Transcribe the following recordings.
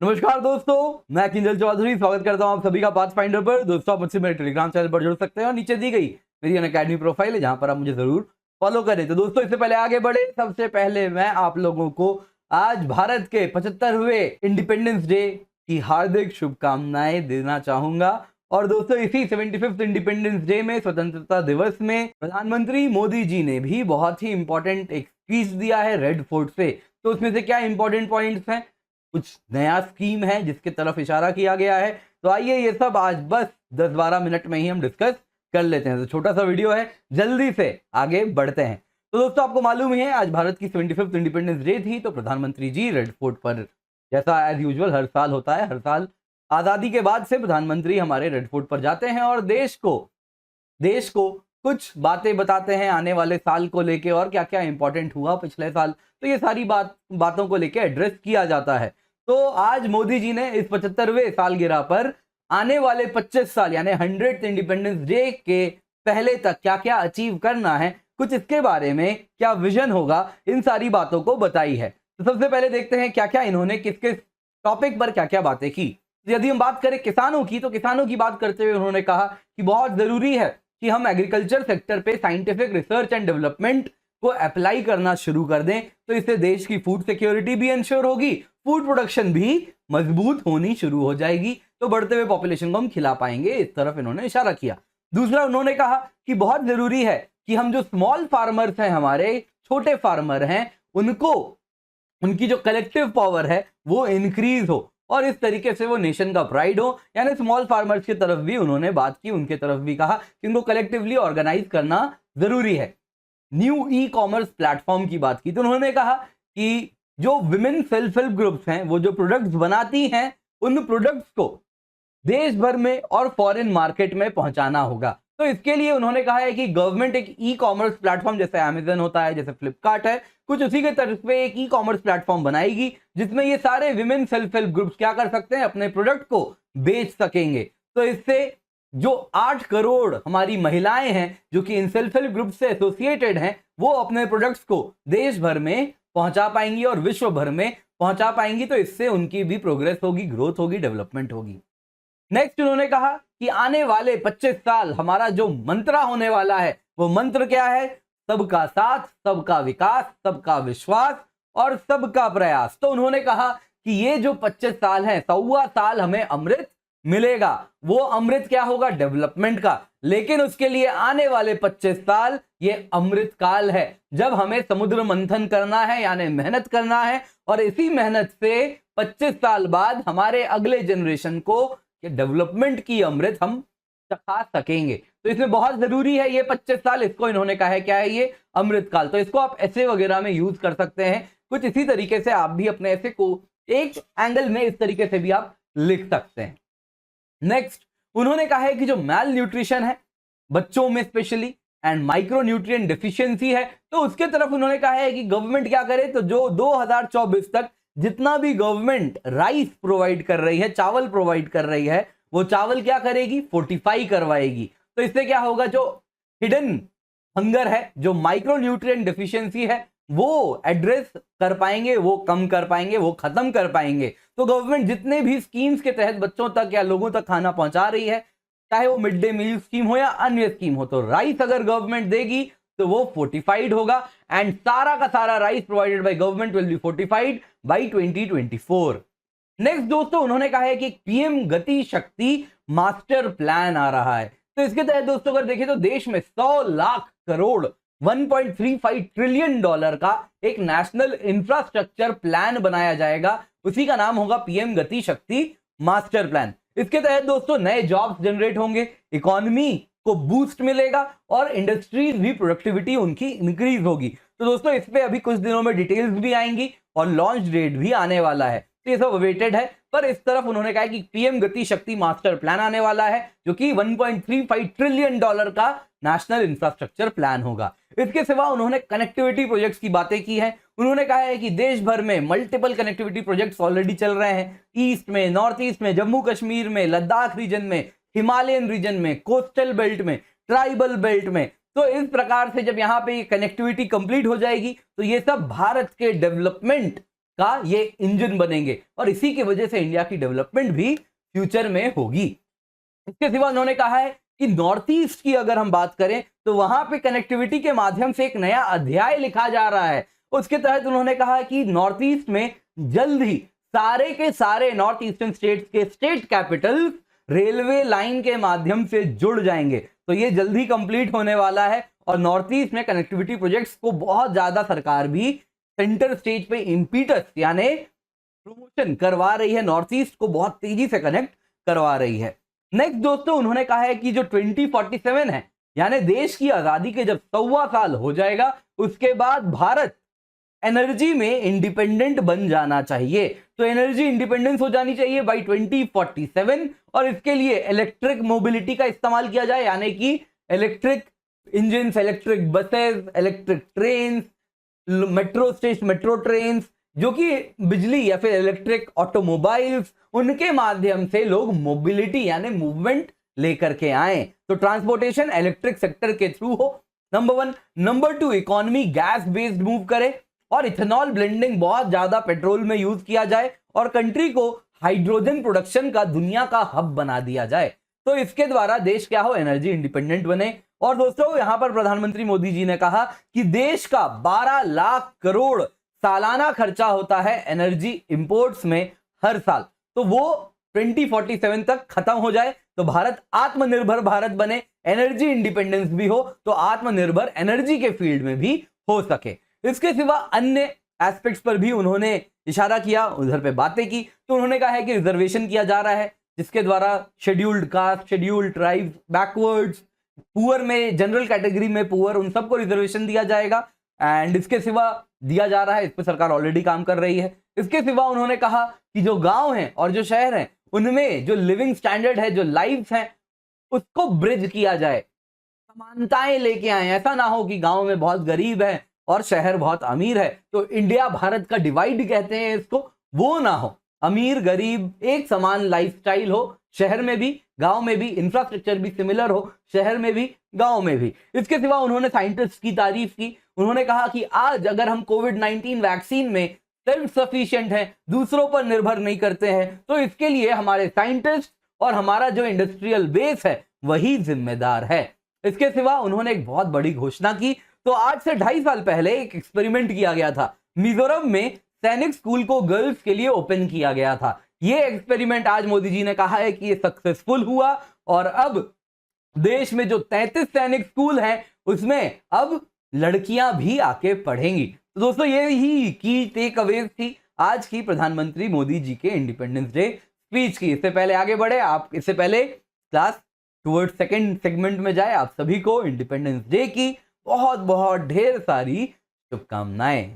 नमस्कार दोस्तों, मैं किंजल चौधरी स्वागत करता हूं आप सभी का पाथफाइंडर पर। दोस्तों, आप मुझसे मेरे टेलीग्राम चैनल पर जुड़ सकते हैं और नीचे दी गई मेरी अनअकैडमी प्रोफाइल है जहां पर आप मुझे जरूर फॉलो करें। तो दोस्तों, इससे पहले आगे बढ़े, सबसे पहले मैं आप लोगों को आज भारत के 75वें इंडिपेंडेंस डे की हार्दिक शुभकामनाएं देना चाहूंगा। और दोस्तों, इसी 75th इंडिपेंडेंस डे में, स्वतंत्रता दिवस में, प्रधानमंत्री मोदी जी ने भी बहुत ही इंपॉर्टेंट एक स्पीच दिया है रेड फोर्ट से। तो उसमें से क्या इंपॉर्टेंट पॉइंट्स हैं, कुछ नया स्कीम है जिसके तरफ इशारा किया गया है। तो आइए ये सब आज बस 10-12 मिनट में ही हम डिस्कस कर लेते हैं। तो छोटा सा वीडियो है, जल्दी से आगे बढ़ते हैं। तो दोस्तों, आपको मालूम ही है आज भारत की 75th इंडिपेंडेंस डे थी। तो प्रधानमंत्री जी रेड फोर्ट पर, जैसा एज यूजुअल हर साल होता है, हर साल आजादी के बाद से प्रधानमंत्री हमारे रेड फोर्ट पर जाते हैं और देश को कुछ बातें बताते हैं आने वाले साल को लेके और क्या क्या इंपॉर्टेंट हुआ पिछले साल। तो ये सारी बातों को लेके एड्रेस किया जाता है। तो आज मोदी जी ने इस 75वें सालगिरह पर आने वाले 25 साल यानी 100th इंडिपेंडेंस डे के पहले तक क्या क्या अचीव करना है, कुछ इसके बारे में क्या विजन होगा, इन सारी बातों को बताई है। तो सबसे पहले देखते हैं क्या क्या इन्होंने किस किस टॉपिक पर क्या क्या बातें की। यदि हम बात करें किसानों की, तो किसानों की बात करते हुए उन्होंने कहा कि बहुत जरूरी है कि हम एग्रीकल्चर सेक्टर पे साइंटिफिक रिसर्च एंड डेवलपमेंट को अप्लाई करना शुरू कर दें। तो इससे देश की फूड सिक्योरिटी भी इंश्योर होगी, फूड प्रोडक्शन भी मजबूत होनी शुरू हो जाएगी, तो बढ़ते हुए पॉपुलेशन को हम खिला पाएंगे। इस तरफ इन्होंने इशारा किया। दूसरा, उन्होंने कहा कि बहुत जरूरी है कि हम जो स्मॉल फार्मर्स हैं, हमारे छोटे फार्मर हैं, उनकी जो कलेक्टिव पावर है वो इंक्रीज हो और इस तरीके से वो नेशन का प्राइड हो। यानी स्मॉल फार्मर्स की तरफ भी उन्होंने बात की, उनके तरफ भी कहा कि उनको कलेक्टिवली ऑर्गेनाइज करना जरूरी है। न्यू ई कॉमर्स प्लेटफॉर्म की बात की, तो उन्होंने कहा कि जो विमेन सेल्फ हेल्प ग्रुप्स हैं, वो जो प्रोडक्ट्स बनाती हैं, उन प्रोडक्ट्स को देश भर में और फॉरेन मार्केट में पहुंचाना होगा। तो इसके लिए उन्होंने कहा है कि गवर्नमेंट एक ई कॉमर्स प्लेटफॉर्म, जैसे अमेजन होता है, जैसे फ्लिपकार्ट है, कुछ उसी के तरफ पे एक ई कॉमर्स प्लेटफॉर्म बनाएगी जिसमें ये सारे विमेन सेल्फ हेल्प ग्रुप्स क्या कर सकते हैं, अपने प्रोडक्ट को बेच सकेंगे। तो इससे जो 8 करोड़ हमारी महिलाएं हैं जो कि इन सेल्फ हेल्प ग्रुप से एसोसिएटेड हैं, वो अपने प्रोडक्ट्स को देश भर में पहुंचा पाएंगी और विश्व भर में पहुंचा पाएंगी। तो इससे उनकी भी प्रोग्रेस होगी, ग्रोथ होगी, डेवलपमेंट होगी। नेक्स्ट, उन्होंने कहा कि आने वाले 25 साल हमारा जो मंत्रा होने वाला है, वो मंत्र क्या है? सबका साथ, सबका विकास, सबका विश्वास और सबका प्रयास। तो उन्होंने कहा कि ये जो 25 साल है, 100वां साल हमें अमृत मिलेगा। वो अमृत क्या होगा? डेवलपमेंट का। लेकिन उसके लिए आने वाले 25 साल ये अमृत काल है, जब हमें समुद्र मंथन करना है, यानी मेहनत करना है, और इसी मेहनत से 25 साल बाद हमारे अगले जनरेशन को डेवलपमेंट की अमृत हम चखा सकेंगे। तो इसमें बहुत जरूरी है ये 25 साल। इसको इन्होंने कहा है क्या है? ये अमृत काल। तो इसको आप ऐसे वगैरह में यूज कर सकते हैं। कुछ इसी तरीके से आप भी अपने ऐसे को एक एंगल में इस तरीके से भी आप लिख सकते हैं। नेक्स्ट, उन्होंने कहा है कि जो मैल न्यूट्रिशन है बच्चों में specially, and micro nutrient deficiency है, तो उसके तरफ उन्होंने कहा है कि गवर्नमेंट क्या करे। तो जो 2024 तक जितना भी गवर्नमेंट राइस प्रोवाइड कर रही है, चावल प्रोवाइड कर रही है, वो चावल क्या करेगी? फोर्टिफाई करवाएगी। तो इससे क्या होगा? जो हिडन हंगर है, जो माइक्रो न्यूट्रिएंट डिफिशियंसी है, वो एड्रेस कर पाएंगे, वो कम कर पाएंगे, वो खत्म कर पाएंगे। तो गवर्नमेंट जितने भी स्कीम्स के तहत बच्चों तक या लोगों तक खाना पहुंचा रही है, चाहे वो मिड डे मील स्कीम हो या अन्य स्कीम हो, तो राइस अगर गवर्नमेंट देगी तो वो फोर्टिफाइड होगा, एंड सारा का सारा rice provided by government will be fortified by 2024। Next दोस्तों, उन्होंने कहा है कि पीएम गति शक्ति मास्टर प्लान आ रहा है। तो इसके तहत दोस्तों अगर देखें तो देश में 100 लाख करोड़ 1.35 ट्रिलियन डॉलर का एक नेशनल इंफ्रास्ट्रक्चर प्लान बनाया जाएगा। उसी का नाम होगा पीएम गति शक्ति मास्टर प्लान। इसके तहत दोस्तों नए जॉब्स जनरेट होंगे, इकोनॉमी को बूस्ट मिलेगा और इंडस्ट्रीज भी प्रोडक्टिविटी उनकी इंक्रीज होगी। तो दोस्तों इस पे अभी कुछ दिनों में डिटेल्स भी आएंगी और लॉन्च डेट भी आने वाला है। तो ये सब अवेटेड है। पर इस तरफ उन्होंने कहा कि पीएम गति शक्ति मास्टर प्लान आने वाला है, जो कि 1.35 ट्रिलियन डॉलर का नेशनल इंफ्रास्ट्रक्चर प्लान होगा। इसके सिवा उन्होंने कनेक्टिविटी प्रोजेक्ट्स की बातें की है। उन्होंने कहा है कि देश भर में मल्टीपल कनेक्टिविटी प्रोजेक्ट्स ऑलरेडी चल रहे हैं, ईस्ट में, नॉर्थ ईस्ट में, जम्मू कश्मीर में, लद्दाख रीजन में, हिमालयन रीजन में, कोस्टल बेल्ट में, ट्राइबल बेल्ट में। तो इस प्रकार से जब यहाँ पे कनेक्टिविटी कंप्लीट हो जाएगी तो ये सब भारत के डेवलपमेंट का ये इंजन बनेंगे और इसी की वजह से इंडिया की डेवलपमेंट भी फ्यूचर में होगी। इसके सिवा उन्होंने कहा है कि नॉर्थ ईस्ट की अगर हम बात करें तो वहां पे कनेक्टिविटी के माध्यम से एक नया अध्याय लिखा जा रहा है। उसके तहत उन्होंने कहा कि नॉर्थ ईस्ट में जल्द ही सारे के सारे नॉर्थ ईस्टर्न स्टेट्स के स्टेट कैपिटल रेलवे लाइन के माध्यम से जुड़ जाएंगे। तो ये जल्द ही कंप्लीट होने वाला है और नॉर्थ ईस्ट में कनेक्टिविटी प्रोजेक्ट्स को बहुत ज्यादा सरकार भी सेंटर स्टेज पे इंपीटस यानी प्रमोशन करवा रही है, नॉर्थ ईस्ट को बहुत तेजी से कनेक्ट करवा रही है। नेक्स्ट दोस्तों उन्होंने कहा है कि जो 2047 है यानी देश की आजादी के जब 100वां साल हो जाएगा उसके बाद भारत एनर्जी में इंडिपेंडेंट बन जाना चाहिए। तो एनर्जी इंडिपेंडेंस हो जानी चाहिए बाई 2047 और इसके लिए इलेक्ट्रिक मोबिलिटी का इस्तेमाल किया जाए यानी कि electric engine, electric buses, electric train, metro station, metro train जो कि बिजली या फिर इलेक्ट्रिक ऑटोमोबाइल्स, उनके माध्यम से लोग मोबिलिटी यानी मूवमेंट लेकर के आए। तो ट्रांसपोर्टेशन इलेक्ट्रिक सेक्टर के थ्रू हो, number 1। Number 2, economy gas based move करे और इथेनॉल ब्लेंडिंग बहुत ज्यादा पेट्रोल में यूज किया जाए और कंट्री को हाइड्रोजन प्रोडक्शन का दुनिया का हब बना दिया जाए। तो इसके द्वारा देश क्या हो, एनर्जी इंडिपेंडेंट बने। और दोस्तों यहां पर प्रधानमंत्री मोदी जी ने कहा कि देश का 12 लाख करोड़ सालाना खर्चा होता है एनर्जी इंपोर्ट्स में हर साल। तो वो 2047 तक खत्म हो जाए तो भारत आत्मनिर्भर भारत बने, एनर्जी इंडिपेंडेंस भी हो तो आत्मनिर्भर एनर्जी के फील्ड में भी हो सके। इसके सिवा अन्य एस्पेक्ट्स पर भी उन्होंने इशारा किया, उधर पे बातें की। तो उन्होंने कहा है कि रिजर्वेशन किया जा रहा है जिसके द्वारा scheduled caste, scheduled tribes, backwards, poor में जनरल कैटेगरी में पुअर, उन सबको रिजर्वेशन दिया जाएगा। एंड इसके सिवा दिया जा रहा है, इस पर सरकार ऑलरेडी काम कर रही है। इसके सिवा उन्होंने कहा कि जो गांव हैं और जो शहर हैं उनमें जो लिविंग स्टैंडर्ड है, जो लाइफ है, उसको ब्रिज किया जाए, समानताएं लेके आए। ऐसा ना हो कि गांव में बहुत गरीब है और शहर बहुत अमीर है, तो इंडिया भारत का डिवाइड कहते हैं इसको, वो ना हो। अमीर गरीब एक समान लाइफस्टाइल हो, शहर में भी गांव में भी, इंफ्रास्ट्रक्चर भी सिमिलर हो, शहर में भी गांव में भी। इसके सिवा उन्होंने साइंटिस्ट की तारीफ की। उन्होंने कहा कि आज अगर हम कोविड-19 वैक्सीन में सेल्फ सफिशिएंट हैं, दूसरों पर निर्भर नहीं करते हैं, तो इसके लिए हमारे साइंटिस्ट और हमारा जो इंडस्ट्रियल बेस है वही जिम्मेदार है। इसके सिवा उन्होंने एक बहुत बड़ी घोषणा की। तो आज से 2.5 साल पहले एक एक्सपेरिमेंट किया गया था, मिजोरम में सैनिक स्कूल को गर्ल्स के लिए ओपन किया गया था। ये एक्सपेरिमेंट आज मोदी जी ने कहा है कि ये सक्सेसफुल हुआ और अब देश में जो 33 सैनिक स्कूल हैं उसमें अब लड़कियां भी आके पढ़ेंगी। तो दोस्तों ये ही की टेक अवेज थी आज की प्रधानमंत्री मोदी जी के इंडिपेंडेंस डे स्पीच की। इससे पहले आगे बढ़े, आप इससे पहले क्लास टुवर्ड्स सेकंड सेगमेंट में जाए, आप सभी को इंडिपेंडेंस डे की बहुत बहुत ढेर सारी शुभकामनाएं।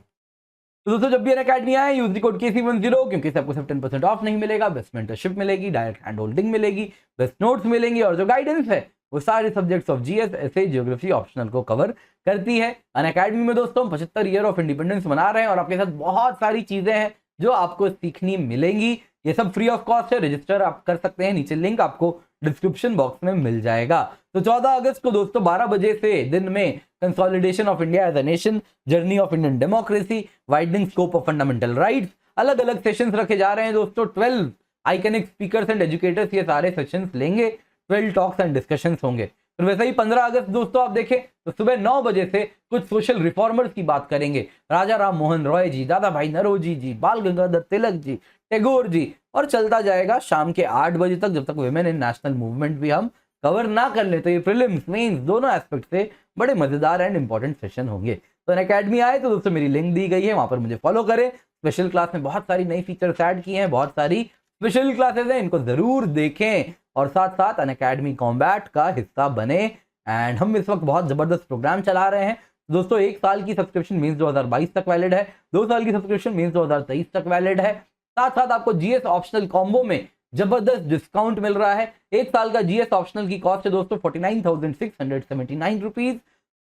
तो दोस्तों जब भी अनअकैडमी आए यूज द कोड KC10 क्योंकि सबको 10% ऑफ नहीं मिलेगा, बेस्ट मेंटरशिप मिलेगी, डायरेक्ट हैंड होल्डिंग मिलेगी, बेस्ट नोट्स मिलेंगे और जो गाइडेंस है वो सारे subjects of GS, essay, geography optional को कवर करती है। अनअकैडमी में दोस्तों 75 ईयर ऑफ इंडिपेंडेंस मना रहे हैं और आपके साथ बहुत सारी चीजें हैं जो आपको सीखनी मिलेंगी। ये सब फ्री ऑफ कॉस्ट है, रजिस्टर आप कर सकते हैं, नीचे लिंक आपको डिस्क्रिप्शन बॉक्स में मिल जाएगा। तो 14 अगस्त को दोस्तों 12 बजे से दिन में consolidation of India as a nation, journey of Indian democracy, widening scope of fundamental rights, अलग अलग सेशंस रखे जा रहे हैं दोस्तों। 12 आइकनिक स्पीकर्स एंड एजुकेटर्स ये सारे सेशंस लेंगे, 12 टॉक्स एंड डिस्कशंस होंगे। फिर वैसे ही 15 अगस्त दोस्तों आप देखें तो सुबह 9 बजे से कुछ सोशल रिफॉर्मर्स की बात करेंगे, राजा राम मोहन रॉय जी, दादा भाई नरोजी जी, बाल गंगाधर तिलक जी, टैगोर जी, और चलता जाएगा शाम के 8 बजे तक, जब तक वुमेन इन नेशनल मूवमेंट भी हम कवर ना कर ले। तो ये प्रीलिम्स मेंस दोनों एस्पेक्ट से बड़े मजेदार एंड इंपॉर्टेंट सेशन होंगे। तो अनअकैडमी आए तो दोस्तों मेरी लिंक दी गई है, वहां पर मुझे फॉलो करें। स्पेशल क्लास में बहुत सारी नई फीचर्स ऐड किए हैं, बहुत सारी स्पेशल क्लासेस हैं, इनको जरूर देखें और साथ साथ अनअकैडमी कॉम्बैट का हिस्सा बने। एंड हम इस वक्त बहुत जबरदस्त प्रोग्राम चला रहे हैं दोस्तों। 1 साल की सब्सक्रिप्शन मींस 2022 तक वैलिड है, 2 साल की सब्सक्रिप्शन मींस 2023 तक वैलिड है। साथ साथ आपको जीएस ऑप्शनल कॉम्बो में जबरदस्त डिस्काउंट मिल रहा है। 1 साल का जीएस ऑप्शनल की कॉस्ट है दोस्तों 49,679 रुपीज।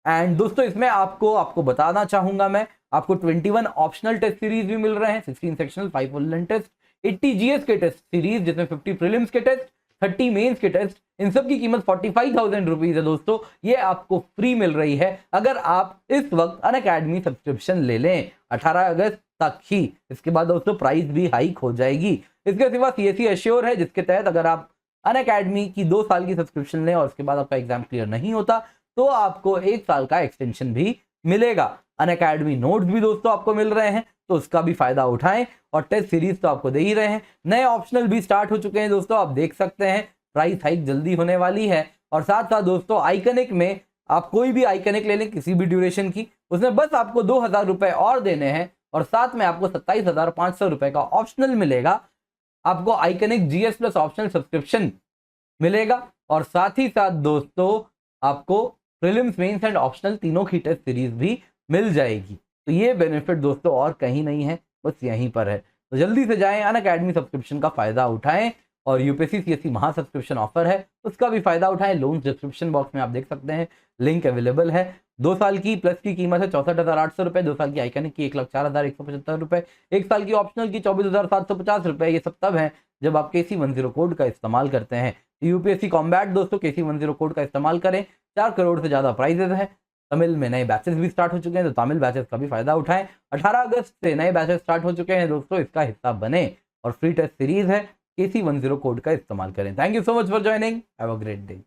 एंड दोस्तों इसमें आपको बताना चाहूंगा मैं, आपको 21 ऑप्शनल टेस्ट सीरीज भी मिल रहे हैं, 16 सेक्शनल, 5 वोलन टेस्ट, 80 जीएस के टेस्ट सीरीज जिसमें 50 प्रीलिम्स के टेस्ट, 30 मेंस के टेस्ट, इन सब की कीमत 45,000 रुपीज है दोस्तों। ये आपको फ्री मिल रही है अगर आप इस वक्त अनअकैडमी सब्सक्रिप्शन ले लें। 18 अगस्त तक ही। इसके बाद दोस्तों प्राइस भी हाइक हो जाएगी। इसके सिवा सीएससी एश्योर है, जिसके तहत अगर आप अनअकैडमी की 2 साल की सब्सक्रिप्शन लें और उसके बाद आपका एग्जाम क्लियर नहीं होता तो आपको 1 साल का एक्सटेंशन भी मिलेगा। अनअकैडमी नोट्स भी दोस्तों आपको मिल रहे हैं, तो उसका भी फायदा उठाएं। और टेस्ट सीरीज तो आपको दे ही रहे हैं, नए ऑप्शनल भी स्टार्ट हो चुके हैं दोस्तों, आप देख सकते हैं। प्राइस हाइक जल्दी होने वाली है। और साथ साथ दोस्तों आइकनिक में आप कोई भी आइकनिक ले लें किसी भी ड्यूरेशन की, उसमें बस आपको 2000 रुपए और देने हैं और साथ में आपको 27,500 रुपए का ऑप्शनल मिलेगा। आपको iconic GS plus optional subscription मिलेगा और साथ ही साथ दोस्तों आपको प्रीलिम्स, मेंस एंड ऑप्शनल तीनों की टेस्ट सीरीज भी मिल जाएगी। तो ये बेनिफिट दोस्तों और कहीं नहीं है, बस यहीं पर है। तो जल्दी से जाएं, अनअकैडमी सब्सक्रिप्शन का फायदा उठाएं। और यूपीएससी सीएससी महा सब्सक्रिप्शन ऑफर है, उसका भी फायदा उठाएं। लोन डिस्क्रिप्शन बॉक्स में आप देख सकते हैं, लिंक अवेलेबल है। 2 साल की प्लस की कीमत है 64,800 रुपए, 2 साल की आइकनिक की 1,04,175 रुपए, 1 साल की ऑप्शनल की 24,750 रुपए। ये सब तब है जब आप KC10 कोड का इस्तेमाल करते हैं। यूपीएससी कॉम्बैट दोस्तों KC10 कोड का इस्तेमाल करें। 4 करोड़ से ज्यादा प्राइजेस हैं। तमिल में नए बैचेस भी स्टार्ट हो चुके हैं, तो तमिल बैचेस का भी फायदा उठाएं। 18 अगस्त से नए बैचेस स्टार्ट हो चुके हैं दोस्तों, इसका हिस्सा बने और फ्री टेस्ट सीरीज है। KC10 कोड का इस्तेमाल करें। Thank you so much for joining, have a great day.